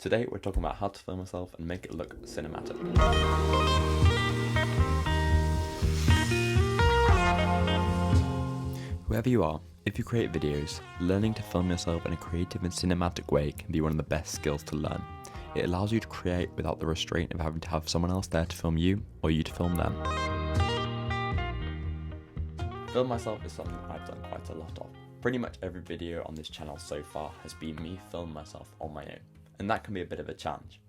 Today we're talking about how to film yourself and make it look cinematic. Whoever you are, if you create videos, learning to film yourself in a creative and cinematic way can be one of the best skills to learn. It allows you to create without the restraint of having to have someone else there to film you or you to film them. Film myself is something I've done quite a lot of. Pretty much every video on this channel so far has been me filming myself on my own, and that can be a bit of a challenge.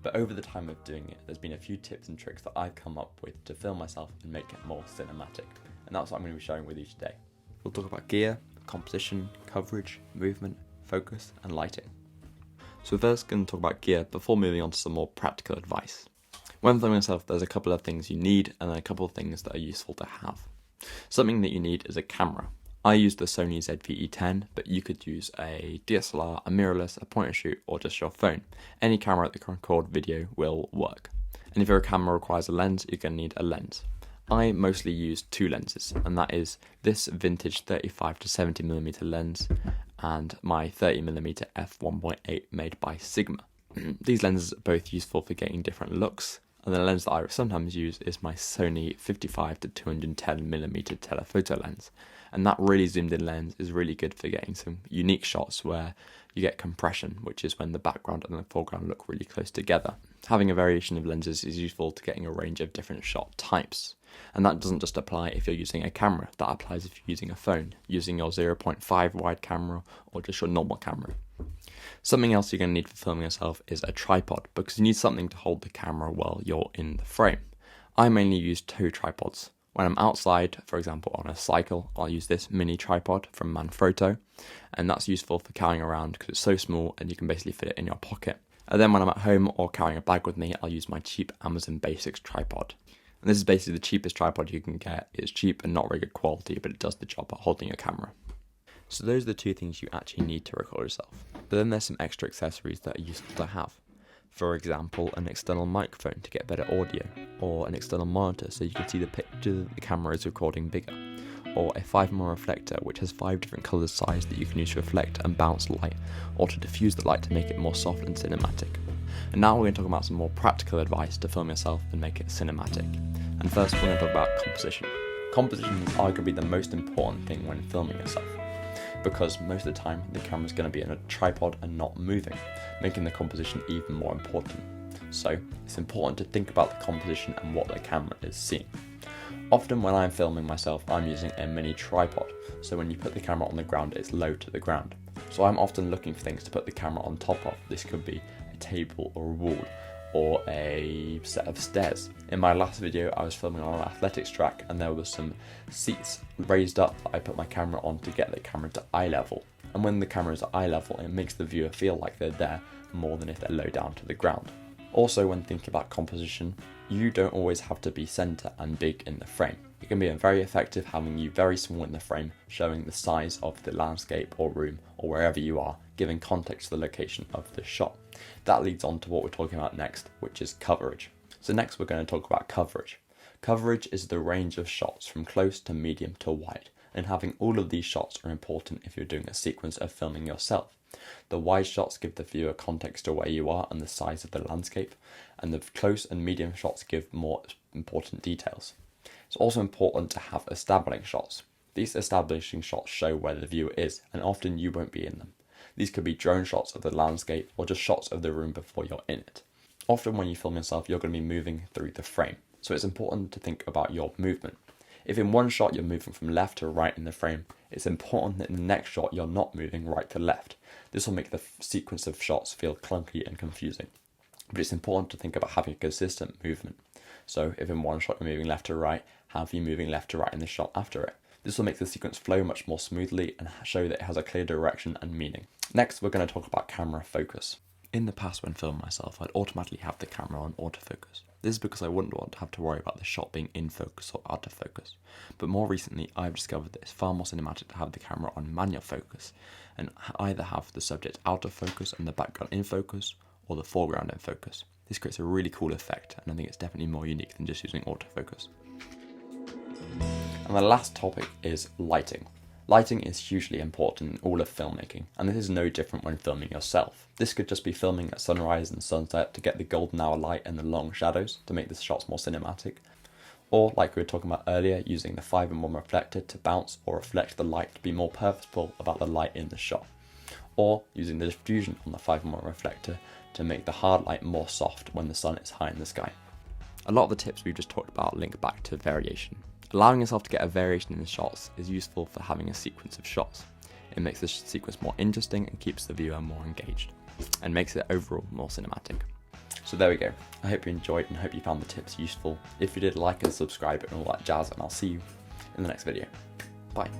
But over the time of doing it, there's been a few tips and tricks that I've come up with to film myself and make it more cinematic, and that's what I'm going to be sharing with you today. We'll talk about gear, composition, coverage, movement, focus, and lighting. So first, going to talk about gear before moving on to some more practical advice. When filming yourself, there's a couple of things you need and then a couple of things that are useful to have. Something that you need is a camera. I use the Sony ZV-E10, but you could use a DSLR, a mirrorless, a point and shoot, or just your phone. Any camera that can record video will work. And if your camera requires a lens, you're going to need a lens. I mostly use two lenses, and that is this vintage 35 to 70mm lens and my 30mm f1.8 made by Sigma. These lenses are both useful for getting different looks, and the lens that I sometimes use is my Sony 55 to 210mm telephoto lens. And that really zoomed in lens is really good for getting some unique shots where you get compression, which is when the background and the foreground look really close together. Having a variation of lenses is useful to getting a range of different shot types. And that doesn't just apply if you're using a camera, that applies if you're using a phone, using your 0.5 wide camera or just your normal camera. Something else you're going to need for filming yourself is a tripod, because you need something to hold the camera while you're in the frame. I mainly use two tripods. When I'm outside, for example on a cycle, I'll use this mini tripod from Manfrotto, and that's useful for carrying around because it's so small and you can basically fit it in your pocket. And then when I'm at home or carrying a bag with me, I'll use my cheap Amazon Basics tripod. And this is basically the cheapest tripod you can get. It's cheap and not very good quality, but it does the job at holding your camera. So those are the two things you actually need to record yourself. But then there's some extra accessories that are useful to have. For example, an external microphone to get better audio, or an external monitor so you can see the picture the camera is recording bigger, or a 5mm reflector which has 5 different colours sized that you can use to reflect and bounce light, or to diffuse the light to make it more soft and cinematic. And now we're going to talk about some more practical advice to film yourself and make it cinematic. And first we're going to talk about composition. Composition is arguably the most important thing when filming yourself, because most of the time the camera is going to be in a tripod and not moving, making the composition even more important. So it's important to think about the composition and what the camera is seeing. Often when I'm filming myself, I'm using a mini tripod, so when you put the camera on the ground, it's low to the ground. So I'm often looking for things to put the camera on top of. This could be a table or a wall, or a set of stairs. In my last video, I was filming on an athletics track and there were some seats raised up that I put my camera on to get the camera to eye level. And when the camera is at eye level, it makes the viewer feel like they're there more than if they're low down to the ground. Also, when thinking about composition, you don't always have to be center and big in the frame. It can be very effective having you very small in the frame, showing the size of the landscape or room or wherever you are, giving context to the location of the shot. That leads on to what we're talking about next, which is coverage. So next we're going to talk about coverage. Coverage is the range of shots from close to medium to wide, and having all of these shots are important if you're doing a sequence of filming yourself. The wide shots give the viewer context to where you are and the size of the landscape, and the close and medium shots give more important details. It's also important to have establishing shots. These establishing shots show where the viewer is, and often you won't be in them. These could be drone shots of the landscape or just shots of the room before you're in it. Often when you film yourself, you're going to be moving through the frame, so it's important to think about your movement. If in one shot you're moving from left to right in the frame, it's important that in the next shot you're not moving right to left. This will make the sequence of shots feel clunky and confusing. But it's important to think about having a consistent movement. So if in one shot you're moving left to right, have you moving left to right in the shot after it. This will make the sequence flow much more smoothly and show that it has a clear direction and meaning. Next, we're going to talk about camera focus. In the past, when filming myself, I'd automatically have the camera on autofocus. This is because I wouldn't want to have to worry about the shot being in focus or out of focus. But more recently, I've discovered that it's far more cinematic to have the camera on manual focus and either have the subject out of focus and the background in focus, or the foreground in focus. This creates a really cool effect, and I think it's definitely more unique than just using autofocus. And the last topic is lighting. Lighting is hugely important in all of filmmaking, and this is no different when filming yourself. This could just be filming at sunrise and sunset to get the golden hour light and the long shadows to make the shots more cinematic. Or, like we were talking about earlier, using the 5-in-1 reflector to bounce or reflect the light to be more purposeful about the light in the shot. Or using the diffusion on the 5-in-1 reflector to make the hard light more soft when the sun is high in the sky. A lot of the tips we've just talked about link back to variation. Allowing yourself to get a variation in the shots is useful for having a sequence of shots. It makes the sequence more interesting and keeps the viewer more engaged, and makes it overall more cinematic. So there we go. I hope you enjoyed and hope you found the tips useful. If you did, like and subscribe and all that jazz, and I'll see you in the next video. Bye.